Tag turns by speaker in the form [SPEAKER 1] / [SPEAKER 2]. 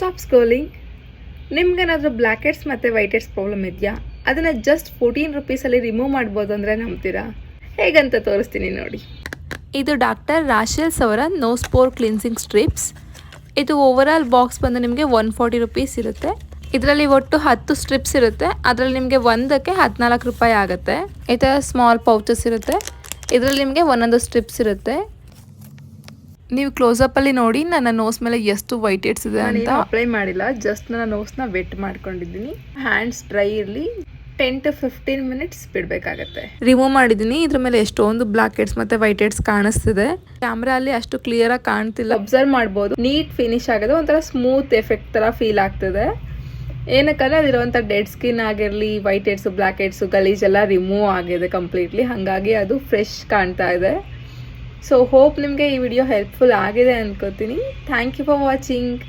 [SPEAKER 1] Stop scrolling. ನಿಮ್ಗೇನಾದರೂ black heads ಮತ್ತು white heads problem ಇದೆಯಾ? ಅದನ್ನು ಜಸ್ಟ್ 14 ರುಪೀಸಲ್ಲಿ ರಿಮೂವ್ ಮಾಡ್ಬೋದು ಅಂದರೆ ನಂಬ್ತೀರಾ? ಹೇಗಂತ ತೋರಿಸ್ತೀನಿ ನೋಡಿ. ಇದು ಡಾಕ್ಟರ್ ರಾಶೆಲ್ಸ್ ಅವರ ನೋ ಸ್ಪೋರ್ ಕ್ಲಿನ್ಸಿಂಗ್ ಸ್ಟ್ರಿಪ್ಸ್. ಇದು ಓವರಾಲ್ ಬಾಕ್ಸ್ ಬಂದು ನಿಮಗೆ 140 ರುಪೀಸ್ ಇರುತ್ತೆ. ಇದರಲ್ಲಿ ಒಟ್ಟು 10 ಸ್ಟ್ರಿಪ್ಸ್ ಇರುತ್ತೆ. ಅದರಲ್ಲಿ ನಿಮಗೆ ಒಂದಕ್ಕೆ 14 ರೂಪಾಯಿ ಆಗುತ್ತೆ. ಈ ಥರ ಸ್ಮಾಲ್ ಪೌಚಸ್ ಇರುತ್ತೆ. ಇದರಲ್ಲಿ ನಿಮಗೆ ಒಂದೊಂದು ಸ್ಟ್ರಿಪ್ಸ್ ಇರುತ್ತೆ. ನೀವು ಕ್ಲೋಸಪ್ಪಲ್ಲಿ ನೋಡಿ ನನ್ನ ನೋಸ್ ಮೇಲೆ ಎಷ್ಟು ವೈಟ್ ಹೆಡ್ಸ್ ಇದೆ ಅಂತ. ಅಪ್ಲೈ ಮಾಡಿಲ್ಲ, ಜಸ್ಟ್ ನನ್ನ ನೋಸ್ನ ವೆಟ್ ಮಾಡ್ಕೊಂಡಿದ್ದೀನಿ. ಹ್ಯಾಂಡ್ಸ್ ಡ್ರೈ ಇರಲಿ, 10 to 15 ಮಿನಿಟ್ಸ್ ಬಿಡಬೇಕಾಗತ್ತೆ. ರಿಮೂವ್ ಮಾಡಿದ್ದೀನಿ. ಇದ್ರ ಮೇಲೆ ಎಷ್ಟೊಂದು ಬ್ಲ್ಯಾಕ್ ಹೆಡ್ಸ್ ಮತ್ತು ವೈಟ್ ಹೆಡ್ಸ್ ಕಾಣಿಸ್ತಿದೆ. ಕ್ಯಾಮ್ರಾ ಅಲ್ಲಿ ಅಷ್ಟು ಕ್ಲಿಯರ್ ಆಗಿ ಕಾಣ್ತಿಲ್ಲ. ಅಬ್ಸರ್ವ್ ಮಾಡ್ಬೋದು, ನೀಟ್ ಫಿನಿಶ್ ಆಗಿದೆ. ಒಂಥರ ಸ್ಮೂತ್ ಎಫೆಕ್ಟ್ ತರ ಫೀಲ್ ಆಗ್ತಿದೆ. ಏನಕ್ಕಂದ್ರೆ ಅದಿರುವಂಥ ಡೆಡ್ ಸ್ಕಿನ್ ಆಗಿರಲಿ, ವೈಟ್ ಹೆಡ್ಸ್, ಬ್ಲ್ಯಾಕ್ ಹೆಡ್ಸ್, ಗಲೀಜೆಲ್ಲ ರಿಮೂವ್ ಆಗಿದೆ ಕಂಪ್ಲೀಟ್ಲಿ. ಹಾಗಾಗಿ ಅದು ಫ್ರೆಶ್ ಕಾಣ್ತಾ ಇದೆ. ಸೊ ಹೋಪ್ ನಿಮಗೆ ಈ ವಿಡಿಯೋ ಹೆಲ್ಪ್ಫುಲ್ ಆಗಿದೆ ಅನ್ಕೋತೀನಿ. Thank you for watching.